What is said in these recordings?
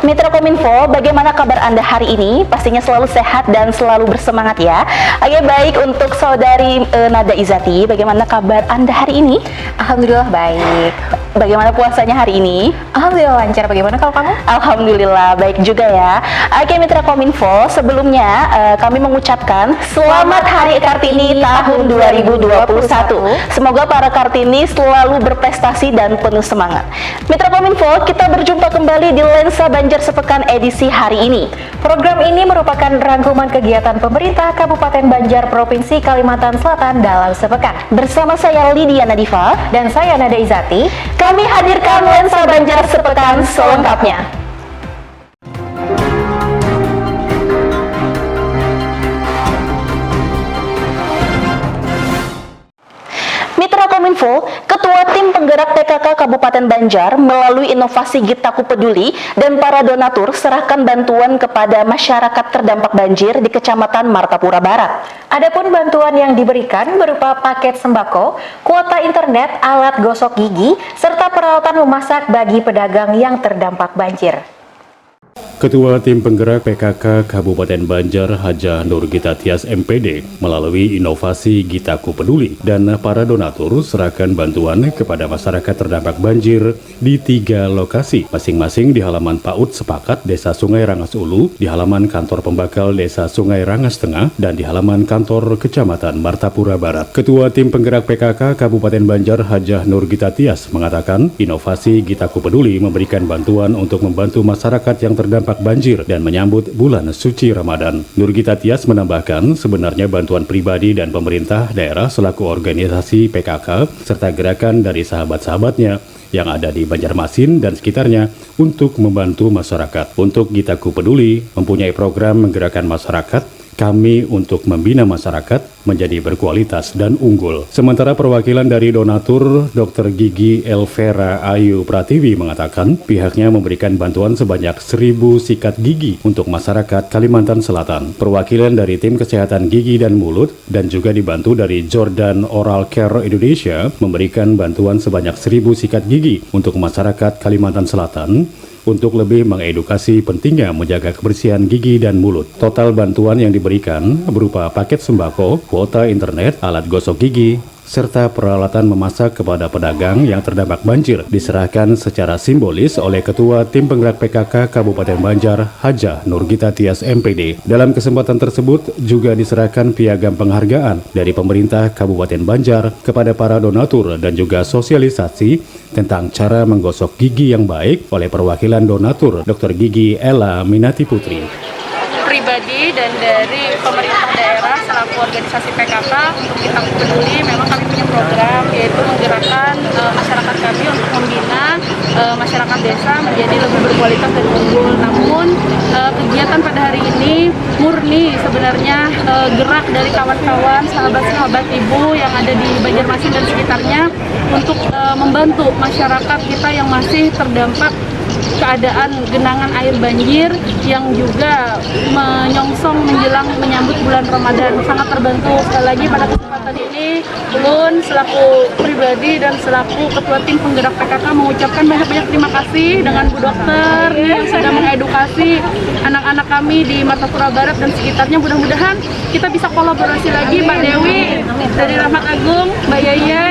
Mitra Kominfo, bagaimana kabar Anda hari ini? Pastinya selalu sehat dan selalu bersemangat ya. Oke, baik, untuk saudari Nada Izati, bagaimana kabar Anda hari ini? Alhamdulillah baik. Bagaimana puasanya hari ini? Alhamdulillah lancar. Bagaimana kalau kamu? Alhamdulillah baik juga ya. Oke Mitra Kominfo, sebelumnya kami mengucapkan Selamat Hari Kartini tahun 2021. Semoga para Kartini selalu berprestasi dan penuh semangat. Mitra Kominfo, kita berjumpa kembali di Lensa Banjar Sepekan edisi hari ini. Program ini merupakan rangkuman kegiatan pemerintah Kabupaten Banjar Provinsi Kalimantan Selatan dalam sepekan. Bersama saya Lydia Nadifa Dan saya Nada Izati. Kami hadirkan Lensa Banjar Sepekan selengkapnya. Mitra Kominfo, Ketua Tim Penggerak PKK Kabupaten Banjar melalui inovasi Gitaku Peduli dan para donatur serahkan bantuan kepada masyarakat terdampak banjir di Kecamatan Martapura Barat. Adapun bantuan yang diberikan berupa paket sembako, kuota internet, alat gosok gigi, serta peralatan memasak bagi pedagang yang terdampak banjir. Ketua Tim Penggerak PKK Kabupaten Banjar Hajah Nurgita Tias MPD melalui inovasi Gitaku Peduli dan para donatur serahkan bantuan kepada masyarakat terdampak banjir di 3 lokasi, masing-masing di halaman PAUD Sepakat Desa Sungai Rangas Ulu, di halaman kantor pembakal Desa Sungai Rangas Tengah, dan di halaman kantor Kecamatan Martapura Barat. Ketua Tim Penggerak PKK Kabupaten Banjar Hajah Nurgita Tias mengatakan inovasi Gitaku Peduli memberikan bantuan untuk membantu masyarakat yang terdampak banjir dan menyambut bulan suci Ramadan. Nurgita Tias menambahkan sebenarnya bantuan pribadi dan pemerintah daerah selaku organisasi PKK serta gerakan dari sahabat-sahabatnya yang ada di Banjarmasin dan sekitarnya untuk membantu masyarakat. Untuk Gitaku Peduli mempunyai program menggerakkan masyarakat kami untuk membina masyarakat menjadi berkualitas dan unggul. Sementara perwakilan dari donatur Dr. Gigi Elvera Ayu Pratiwi mengatakan pihaknya memberikan bantuan sebanyak 1.000 sikat gigi untuk masyarakat Kalimantan Selatan. Perwakilan dari tim kesehatan gigi dan mulut dan juga dibantu dari Jordan Oral Care Indonesia memberikan bantuan sebanyak 1.000 sikat gigi untuk masyarakat Kalimantan Selatan untuk lebih mengedukasi pentingnya menjaga kebersihan gigi dan mulut. Total bantuan yang diberikan berupa paket sembako, kuota internet, alat gosok gigi, serta peralatan memasak kepada pedagang yang terdampak banjir diserahkan secara simbolis oleh Ketua Tim Penggerak PKK Kabupaten Banjar Hajah Nurgita Tias MPD. Dalam kesempatan tersebut juga diserahkan piagam penghargaan dari pemerintah Kabupaten Banjar kepada para donatur dan juga sosialisasi tentang cara menggosok gigi yang baik oleh perwakilan donatur Dr. Gigi Ella Minati Putri. Pribadi dan dari pemerintah daerah selaku organisasi PKK untuk Gitaku Peduli memang kami punya program yaitu menggerakkan masyarakat kami untuk membina masyarakat desa menjadi lebih berkualitas dan unggul. Namun kegiatan pada hari ini murni sebenarnya gerak dari kawan-kawan, sahabat-sahabat ibu yang ada di Banjarmasin dan sekitarnya untuk membantu masyarakat kita yang masih terdampak keadaan genangan air banjir yang juga menyongsong menjelang menyambut bulan Ramadan. Sangat terbantu. Sekali lagi pada kesempatan ini Ulun selaku pribadi dan selaku Ketua Tim Penggerak PKK mengucapkan banyak-banyak terima kasih dengan Bu Dokter yang sudah mengedukasi anak-anak kami di Martapura Barat dan sekitarnya. Mudah-mudahan kita bisa kolaborasi lagi, Mbak Dewi dari Rahmat Agung, Mbak Yaya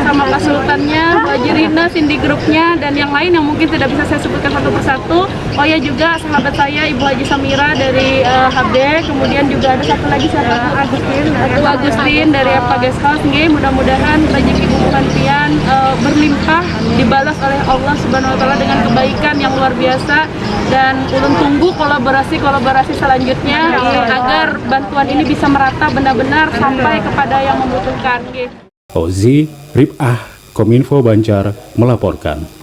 sama Pak Sultannya, Mbak Jirina, Cindy Grupnya, dan yang lain yang mungkin tidak bisa saya sebutkan satu persatu. Oh ya, juga sahabat saya Ibu Haji Samira dari HB, kemudian juga ada satu lagi siapa? Agustin dari Apa Guest House. Mudah-mudahan rezeki bukan pian berlimpah dibalas oleh Allah Subhanahu Wa Taala dengan kebaikan yang luar biasa, dan ulun tunggu kolaborasi selanjutnya agar bantuan ini bisa merata benar-benar sampai kepada yang membutuhkan. Ozi Ribah Kominfo Banjar melaporkan.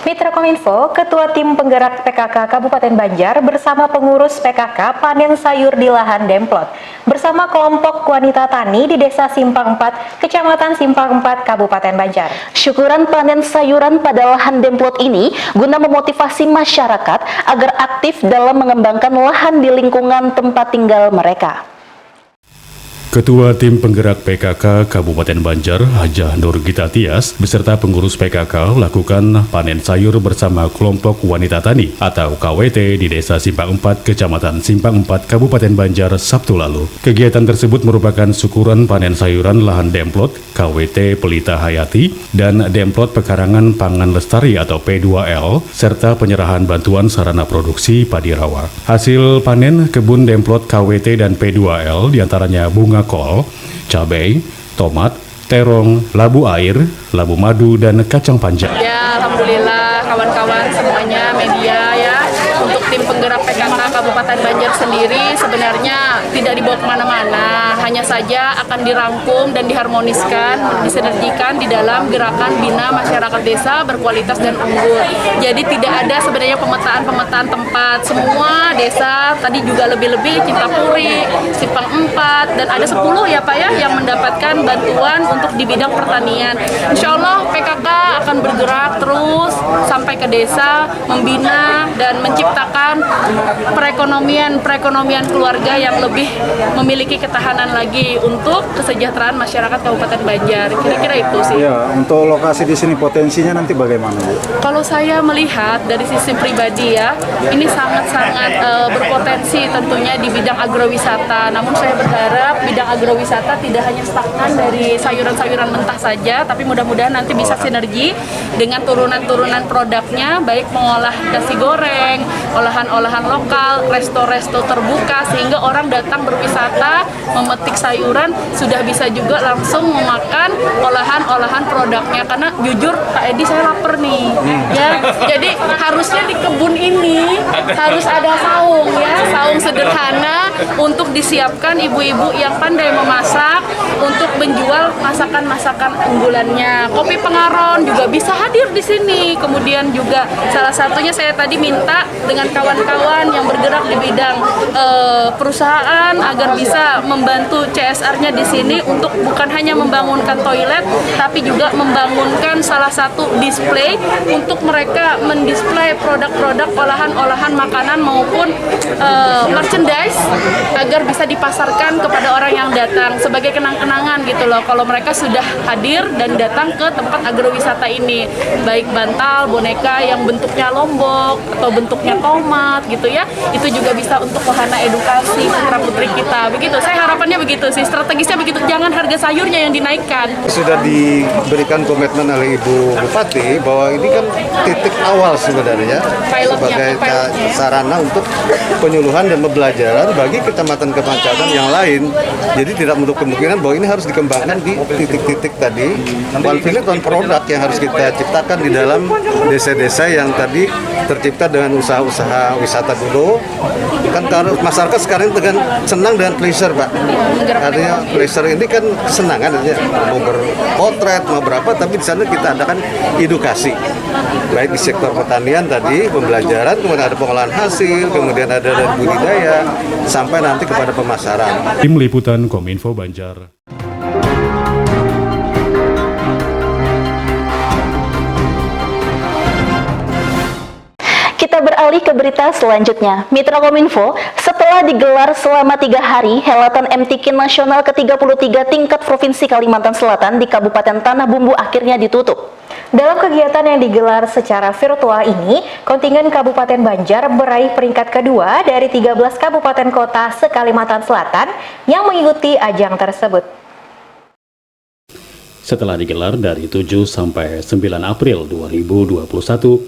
Mitra Kominfo, Ketua Tim Penggerak PKK Kabupaten Banjar bersama pengurus PKK panen sayur di lahan Demplot bersama kelompok wanita tani di Desa Simpang 4, Kecamatan Simpang 4, Kabupaten Banjar. Syukuran panen sayuran pada lahan Demplot ini guna memotivasi masyarakat agar aktif dalam mengembangkan lahan di lingkungan tempat tinggal mereka. Ketua Tim Penggerak PKK Kabupaten Banjar, Hajah Nurgita Tias, beserta pengurus PKK lakukan panen sayur bersama kelompok wanita tani atau KWT di Desa Simpang 4, Kecamatan Simpang 4, Kabupaten Banjar, Sabtu lalu. Kegiatan tersebut merupakan syukuran panen sayuran lahan Demplot, KWT Pelita Hayati, dan Demplot Pekarangan Pangan Lestari atau P2L, serta penyerahan bantuan sarana produksi padi rawa. Hasil panen kebun Demplot, KWT, dan P2L diantaranya bunga kol, cabai, tomat, terong, labu air, labu madu, dan kacang panjang. Ya, alhamdulillah kawan-kawan semuanya media ya. Untuk tim penggerak PKK Kabupaten Banjar sendiri sebenarnya tidak dibawa kemana-mana, hanya saja akan dirangkum dan diharmoniskan, disinergikan di dalam gerakan bina masyarakat desa berkualitas dan unggul. Jadi tidak ada sebenarnya pemetaan tempat, semua desa tadi juga lebih-lebih Cintapuri, Simpang 4, dan ada 10 ya Pak ya yang mendapatkan bantuan untuk di bidang pertanian. Insya Allah PKK akan bergerak terus sampai ke desa, membina dan menciptakan perekonomian keluarga yang lebih memiliki ketahanan lagi untuk kesejahteraan masyarakat Kabupaten Banjar. Kira-kira itu sih. Ya, untuk lokasi di sini potensinya nanti bagaimana, Bu? Kalau saya melihat dari sisi pribadi ya, ini sangat-sangat berpotensi tentunya di bidang agrowisata. Namun saya berharap bidang agrowisata tidak hanya stagnan dari sayuran-sayuran mentah saja, tapi mudah-mudahan nanti bisa sinergi dengan turunan-turunan produknya, baik mengolah nasi goreng, olahan-olahan lokal, resto-resto terbuka, sehingga orang datang berwisata, memetik sayuran, sudah bisa juga langsung memakan olahan-olahan produknya. Karena jujur Pak Edi, saya lapar nih, ya. Jadi harusnya di kebun ini harus ada saung ya, saung sederhana untuk disiapkan ibu-ibu yang pandai memasak untuk menjual masakan-masakan unggulannya. Kopi Pengaron juga bisa hadir di sini. Kemudian juga salah satunya saya tadi minta dengan kawan-kawan yang bergerak di bidang perusahaan agar bisa membantu CSR-nya di sini untuk bukan hanya membangunkan toilet, tapi juga membangunkan salah satu display untuk mereka mendisplay produk-produk olahan-olahan makanan maupun merchandise agar bisa dipasarkan kepada orang yang datang sebagai kenang-kenangan gitu loh. Kalau mereka sudah hadir dan datang ke tempat agrowisata ini, baik bantal, boneka yang bentuknya lombok atau bentuknya tomat gitu ya, itu juga bisa untuk wahana edukasi putra-putri kita. Begitu, saya harapannya begitu sih, strategisnya begitu, jangan harga sayurnya yang dinaikkan. Sudah diberikan komitmen oleh Ibu Bupati bahwa ini kan titik awal sebenarnya sebagai sarana untuk penyuluhan dan pembelajaran bagi kecamatan-kecamatan yang lain. Jadi tidak menutup kemungkinan bahwa ini harus dikembangkan di titik-titik tadi, one village one product yang harus kita ciptakan di dalam desa-desa yang tadi tercipta dengan usaha-usaha wisata dulu. Kan kalau masyarakat sekarang dengan senang dengan pleasure, Pak. Artinya pleasure ini kan kesenangan aja, mau berpotret, mau berapa, tapi di sana kita adakan edukasi. Baik di sektor pertanian tadi, pembelajaran, kemudian ada pengolahan hasil, kemudian ada dari budidaya, sampai nanti kepada pemasaran. Tim Liputan Kominfo Banjar. Kita beralih ke berita selanjutnya. Mitra Kominfo, setelah digelar selama 3 hari, Helatan MTQ Nasional ke-33 tingkat Provinsi Kalimantan Selatan di Kabupaten Tanah Bumbu akhirnya ditutup. Dalam kegiatan yang digelar secara virtual ini, kontingen Kabupaten Banjar meraih peringkat kedua dari 13 kabupaten kota se-Kalimantan Selatan yang mengikuti ajang tersebut. Setelah digelar dari 7 sampai 9 April 2021,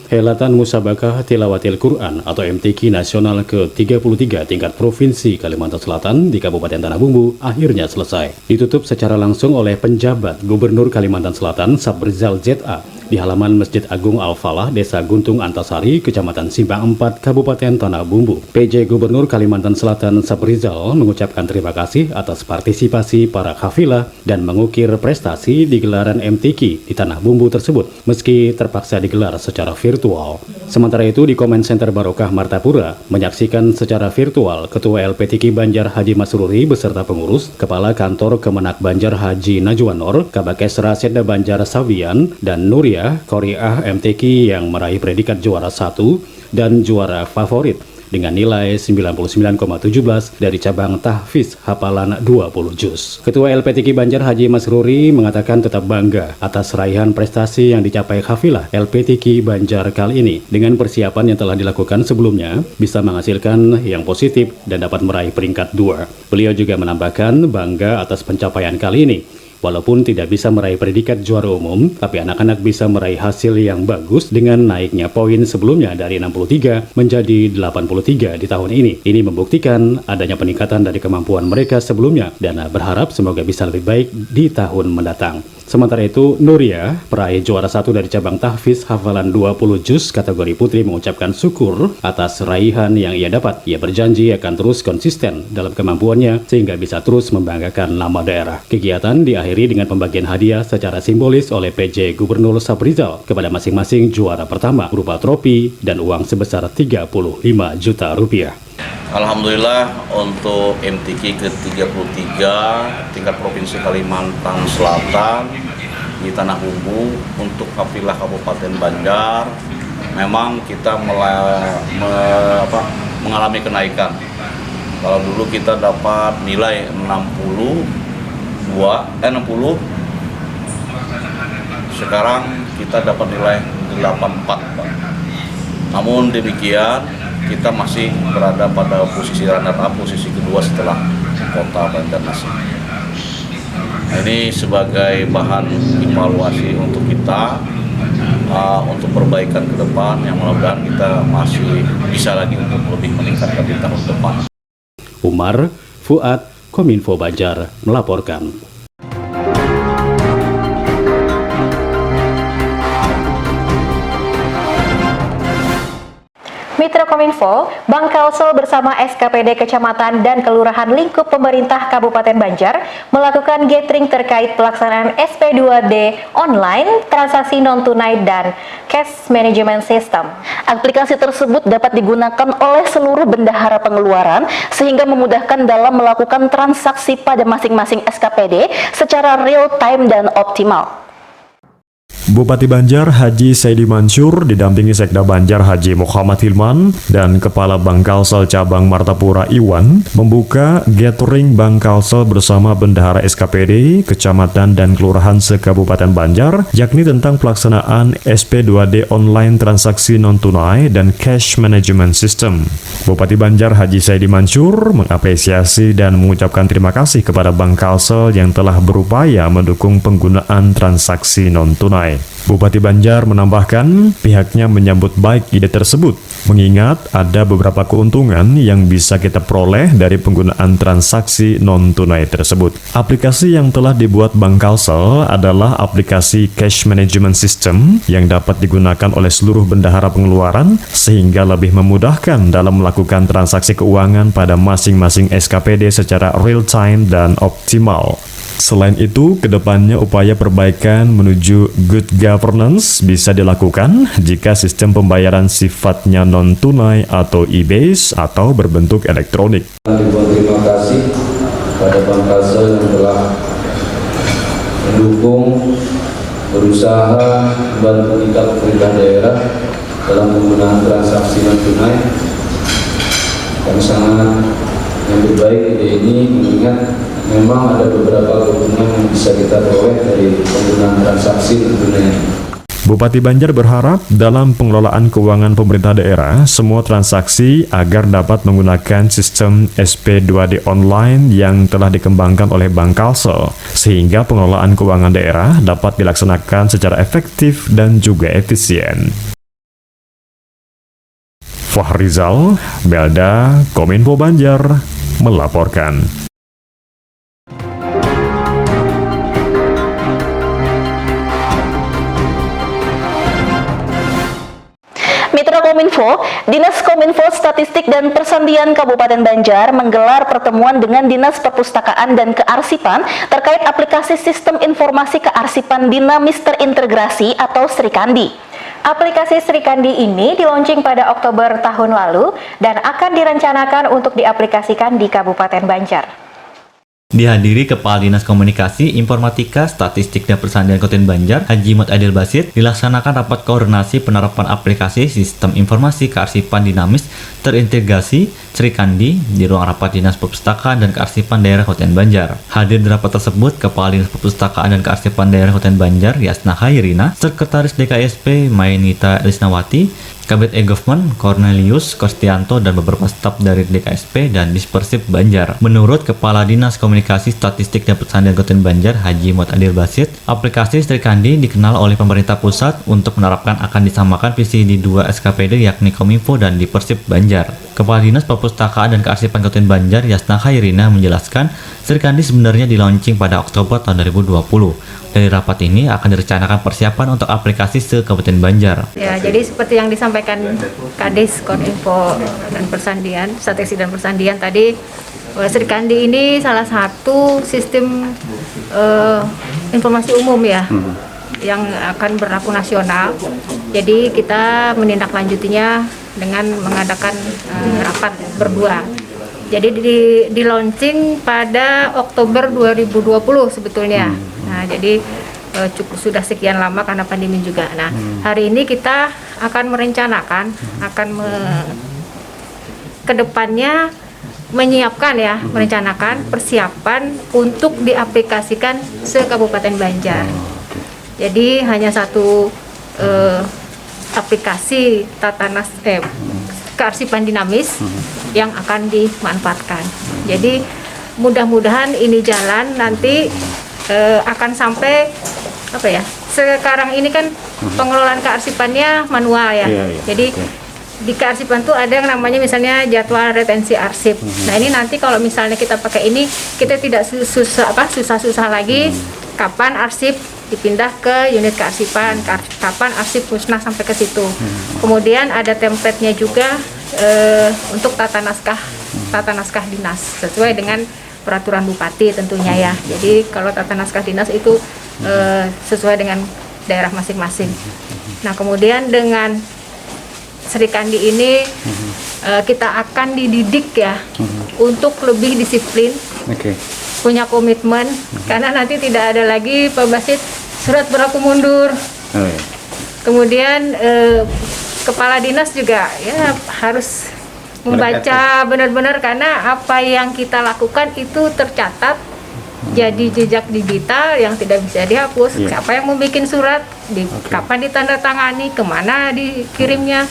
Helatan Musabakah Tilawatil Quran atau MTQ Nasional ke-33 tingkat Provinsi Kalimantan Selatan di Kabupaten Tanah Bumbu akhirnya selesai. Ditutup secara langsung oleh penjabat Gubernur Kalimantan Selatan Sabrizal ZA di halaman Masjid Agung Al-Falah, Desa Guntung Antasari, Kecamatan Simpang 4, Kabupaten Tanah Bumbu. PJ Gubernur Kalimantan Selatan Sabrizal mengucapkan terima kasih atas partisipasi para kafilah dan mengukir prestasi di gelaran MTQ di Tanah Bumbu tersebut, meski terpaksa digelar secara virtual. Sementara itu, di Comment Center Barokah Martapura, menyaksikan secara virtual Ketua LPTQ Banjar Haji Masruri beserta pengurus, Kepala Kantor Kemenak Banjar Haji Najwanor, Kabakesra Seda Banjar Sawian, dan Nuria Koriah MTQ yang meraih predikat juara 1 dan juara favorit. dengan nilai 99,17 dari cabang tahfiz hafalan 20 juz. Ketua LPTQ Banjar Haji Masruri mengatakan tetap bangga atas raihan prestasi yang dicapai Hafilah LPTQ Banjar kali ini. Dengan persiapan yang telah dilakukan sebelumnya, bisa menghasilkan yang positif dan dapat meraih peringkat 2. Beliau juga menambahkan bangga atas pencapaian kali ini. Walaupun tidak bisa meraih predikat juara umum, tapi anak-anak bisa meraih hasil yang bagus dengan naiknya poin sebelumnya dari 63 menjadi 83 di tahun ini. Ini membuktikan adanya peningkatan dari kemampuan mereka sebelumnya dan berharap semoga bisa lebih baik di tahun mendatang. Sementara itu, Nuria, peraih juara 1 dari cabang tahfiz hafalan 20 juz kategori putri mengucapkan syukur atas raihan yang ia dapat. Ia berjanji akan terus konsisten dalam kemampuannya sehingga bisa terus membanggakan nama daerah. Kegiatan diakhiri dengan pembagian hadiah secara simbolis oleh PJ Gubernur Saprizal kepada masing-masing juara pertama berupa trofi dan uang sebesar 35 juta rupiah. Alhamdulillah untuk MTQ ke-33 tingkat Provinsi Kalimantan Selatan di Tanah Bumbu untuk Hafilah Kabupaten Banjar memang kita mengalami kenaikan. Kalau dulu kita dapat nilai 60, sekarang kita dapat nilai 84, Pak. Namun demikian kita masih berada pada posisi runner up, posisi kedua setelah Kota Banjarmasin. Ini sebagai bahan evaluasi untuk kita, untuk perbaikan ke depan yang mudah-mudahan kita masih bisa lagi untuk lebih meningkatkan di tahun depan. Umar Fuad, Kominfo Banjar melaporkan. Mitra Kominfo, Bank Kalsel bersama SKPD Kecamatan dan Kelurahan lingkup pemerintah Kabupaten Banjar melakukan gathering terkait pelaksanaan SP2D online, transaksi non-tunai, dan cash management system. Aplikasi tersebut dapat digunakan oleh seluruh bendahara pengeluaran sehingga memudahkan dalam melakukan transaksi pada masing-masing SKPD secara real time dan optimal. Bupati Banjar Haji Saidi Mansur didampingi Sekda Banjar Haji Muhammad Hilman dan Kepala Bank Kalsel Cabang Martapura Iwan membuka gathering Bank Kalsel bersama bendahara SKPD, kecamatan dan kelurahan se-Kabupaten Banjar, yakni tentang pelaksanaan SP2D online transaksi non-tunai dan cash management system. Bupati Banjar Haji Saidi Mansur mengapresiasi dan mengucapkan terima kasih kepada Bank Kalsel yang telah berupaya mendukung penggunaan transaksi non-tunai. Bupati Banjar menambahkan pihaknya menyambut baik ide tersebut, mengingat ada beberapa keuntungan yang bisa kita peroleh dari penggunaan transaksi non-tunai tersebut. Aplikasi yang telah dibuat Bank Kalsel adalah aplikasi Cash Management System yang dapat digunakan oleh seluruh bendahara pengeluaran sehingga lebih memudahkan dalam melakukan transaksi keuangan pada masing-masing SKPD secara real-time dan optimal. Selain itu, kedepannya upaya perbaikan menuju good governance bisa dilakukan jika sistem pembayaran sifatnya non-tunai atau e-based atau berbentuk elektronik. Terima kasih pada Bank Kalsel yang telah mendukung, berusaha membantu kita pemerintah daerah dalam penggunaan transaksi non-tunai. Kami sangat menyambut baik ide ini mengingat memang ada beberapa keuntungan yang bisa kita peroleh dari penggunaan transaksi non-tunai. Bupati Banjar berharap dalam pengelolaan keuangan pemerintah daerah, semua transaksi agar dapat menggunakan sistem SP2D online yang telah dikembangkan oleh Bank Kalsel, sehingga pengelolaan keuangan daerah dapat dilaksanakan secara efektif dan juga efisien. Fahrizal, Belda, Kominfo Banjar, melaporkan. Mitra Kominfo, Dinas Kominfo Statistik dan Persandian Kabupaten Banjar menggelar pertemuan dengan Dinas Perpustakaan dan Kearsipan terkait aplikasi Sistem Informasi Kearsipan Dinamis Terintegrasi atau Srikandi. Aplikasi Srikandi ini dilaunching pada Oktober tahun lalu dan akan direncanakan untuk diaplikasikan di Kabupaten Banjar. Dihadiri Kepala Dinas Komunikasi, Informatika, Statistik dan Persandian Kabupaten Banjar, Haji Mat Adil Basit, dilaksanakan rapat koordinasi penerapan aplikasi Sistem Informasi Kearsipan Dinamis Terintegrasi Srikandi di ruang rapat Dinas Perpustakaan dan Kearsipan Daerah Kabupaten Banjar. Hadir di rapat tersebut Kepala Dinas Perpustakaan dan Kearsipan Daerah Kabupaten Banjar, Yasna Khairina, Sekretaris DKSP Mainita Risnawati, Kabit E-Government Cornelius Kostianto, dan beberapa staf dari DKSP dan Dispersip Banjar. Menurut Kepala Dinas Komunikasi, Statistik dan Persandian Kabupaten Banjar, Haji Mat Adil Basit, aplikasi Srikandi dikenal oleh pemerintah pusat untuk menerapkan akan disamakan visi di 2 SKPD yakni Kominfo dan Dispersip Banjar. Kepala Dinas Perpustakaan dan Kearsipan Kabupaten Banjar, Yasna Khairina, menjelaskan Srikandi sebenarnya dilaunching pada Oktober tahun 2020. Dari rapat ini akan direncanakan persiapan untuk aplikasi se-Kabupaten Banjar. Ya, jadi seperti yang disampaikan Kadis Kominfo dan Persandian, Statistik dan Persandian tadi, Srikandi ini salah satu sistem informasi umum ya, yang akan berlaku nasional. Jadi kita menindaklanjutinya dengan mengadakan rapat berdua. Jadi di launching pada Oktober 2020 sebetulnya. Nah, jadi cukup sudah sekian lama karena pandemi juga. Nah, hari ini kita akan merencanakan, kedepannya menyiapkan ya, merencanakan persiapan untuk diaplikasikan se-Kabupaten Banjar. Jadi hanya satu aplikasi kearsipan dinamis yang akan dimanfaatkan. Jadi mudah-mudahan ini jalan nanti akan sampai apa ya? Sekarang ini kan pengelolaan kearsipannya manual ya. Jadi di kearsipan tuh ada yang namanya misalnya jadwal retensi arsip. Nah, ini nanti kalau misalnya kita pakai ini, kita tidak susah-susah lagi kapan arsip dipindah ke unit kearsipan, kapan arsip musnah sampai ke situ. Kemudian ada template-nya juga untuk tata naskah dinas sesuai dengan peraturan bupati tentunya ya. Jadi kalau tata naskah dinas itu sesuai dengan daerah masing-masing. Nah, kemudian dengan Srikandi ini kita akan dididik ya untuk lebih disiplin, punya komitmen, karena nanti tidak ada lagi Pak Basit surat berlaku mundur. Kemudian kepala dinas juga ya harus membaca benar-benar, karena apa yang kita lakukan itu tercatat jadi jejak digital yang tidak bisa dihapus. Siapa yang membuat surat, kapan ditandatangani, kemana dikirimnya,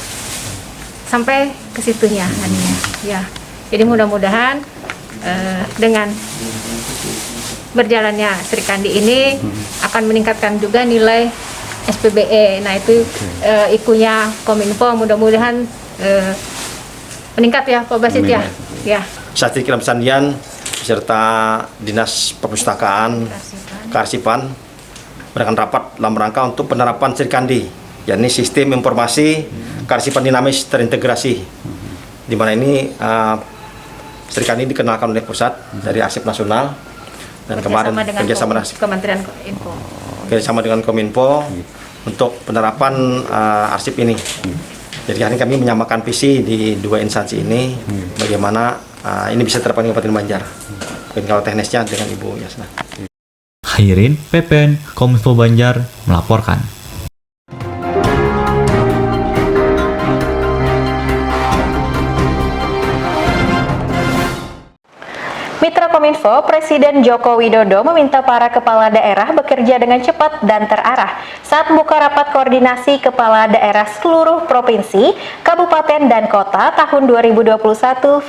sampai ke situnya ya. Jadi mudah-mudahan dengan berjalannya Srikandi ini akan meningkatkan juga nilai SPBE. Nah, itu ikunya Kominfo, mudah-mudahan meningkat ya Pak Basit ya. Ya. Statistik dan Persandian beserta Dinas Perpustakaan Kearsipan mengadakan rapat dalam rangka untuk penerapan Srikandi, yakni sistem informasi kearsipan dinamis terintegrasi, di mana ini Srikandi dikenalkan oleh pusat dari Arsip Nasional dan kemarin kerjasama dengan Kementerian Info, kerjasama dengan Kominfo untuk penerapan arsip ini. Jadi hari ini kami menyamakan visi di dua instansi ini, bagaimana ini bisa terapkan di Kabupaten Banjar. Mungkin kalau teknisnya dengan Ibu Yasna. Khairin, PPN, Kominfo Banjar melaporkan. Mitra Kominfo, Presiden Joko Widodo meminta para kepala daerah bekerja dengan cepat dan terarah saat membuka rapat koordinasi kepala daerah seluruh provinsi, kabupaten, dan kota tahun 2021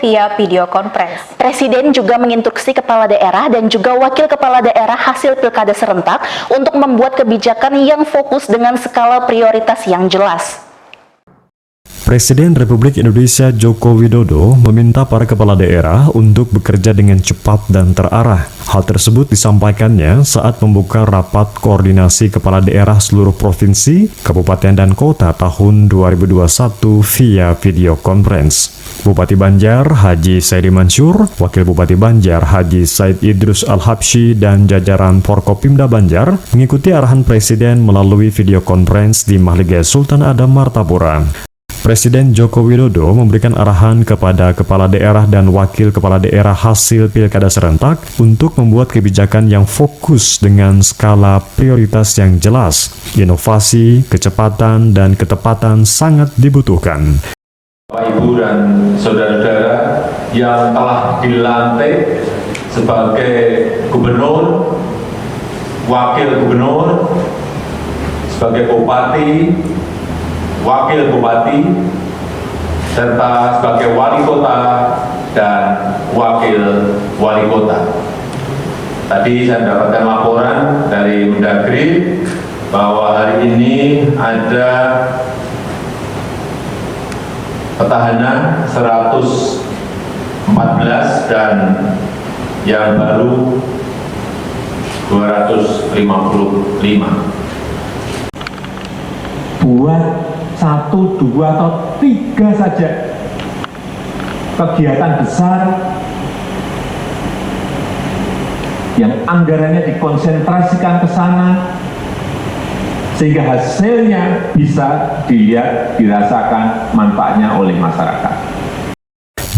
via video conference. Presiden juga menginstruksi kepala daerah dan juga wakil kepala daerah hasil pilkada serentak untuk membuat kebijakan yang fokus dengan skala prioritas yang jelas. Presiden Republik Indonesia Joko Widodo meminta para kepala daerah untuk bekerja dengan cepat dan terarah. Hal tersebut disampaikannya saat membuka rapat koordinasi kepala daerah seluruh provinsi, kabupaten, dan kota tahun 2021 via video conference. Bupati Banjar Haji Saidi Mansur, Wakil Bupati Banjar Haji Said Idrus Al-Habsyi, dan jajaran Forkopimda Banjar mengikuti arahan Presiden melalui video conference di Mahligai Sultan Adam Martapura. Presiden Joko Widodo memberikan arahan kepada kepala daerah dan wakil kepala daerah hasil pilkada serentak untuk membuat kebijakan yang fokus dengan skala prioritas yang jelas. Inovasi, kecepatan, dan ketepatan sangat dibutuhkan. Bapak, Ibu, dan saudara-saudara yang telah dilantik sebagai gubernur, wakil gubernur, sebagai bupati, wakil bupati, serta sebagai wali kota dan wakil wali kota. Tadi saya mendapatkan laporan dari Mendagri bahwa hari ini ada petahana 114 dan yang baru 255. Buat 1, 2, atau 3 saja kegiatan besar yang anggarannya dikonsentrasikan ke sana sehingga hasilnya bisa dilihat, dirasakan manfaatnya oleh masyarakat.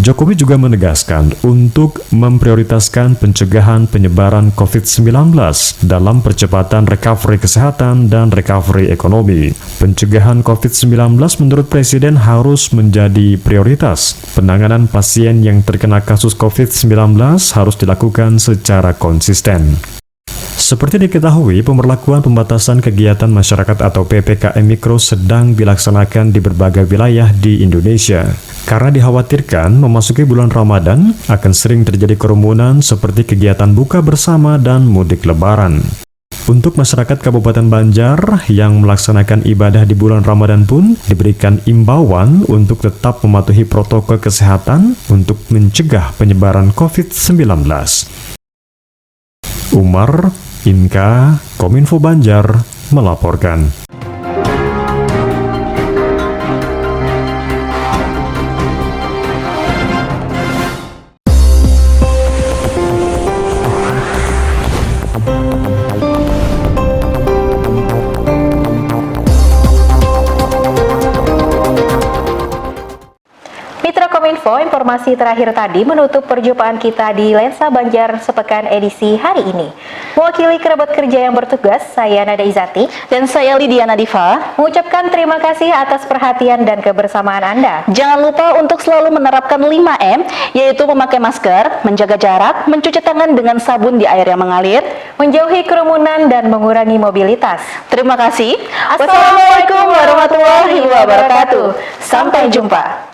Jokowi juga menegaskan untuk memprioritaskan pencegahan penyebaran COVID-19 dalam percepatan recovery kesehatan dan recovery ekonomi. Pencegahan COVID-19 menurut Presiden harus menjadi prioritas. Penanganan pasien yang terkena kasus COVID-19 harus dilakukan secara konsisten. Seperti diketahui, pemberlakuan pembatasan kegiatan masyarakat atau PPKM Mikro sedang dilaksanakan di berbagai wilayah di Indonesia. Karena dikhawatirkan memasuki bulan Ramadan akan sering terjadi kerumunan seperti kegiatan buka bersama dan mudik lebaran. Untuk masyarakat Kabupaten Banjar yang melaksanakan ibadah di bulan Ramadan pun diberikan imbauan untuk tetap mematuhi protokol kesehatan untuk mencegah penyebaran COVID-19. Umar Inka, Kominfo Banjar, melaporkan. Mitra Kominfo, informasi terakhir tadi menutup perjumpaan kita di Lensa Banjar sepekan edisi hari ini. Mewakili kerabat kerja yang bertugas, saya Nada Izati dan saya Lydia Nadifa mengucapkan terima kasih atas perhatian dan kebersamaan Anda. Jangan lupa untuk selalu menerapkan 5M, yaitu memakai masker, menjaga jarak, mencuci tangan dengan sabun di air yang mengalir, menjauhi kerumunan, dan mengurangi mobilitas. Terima kasih. Wassalamualaikum warahmatullahi wabarakatuh. Sampai jumpa.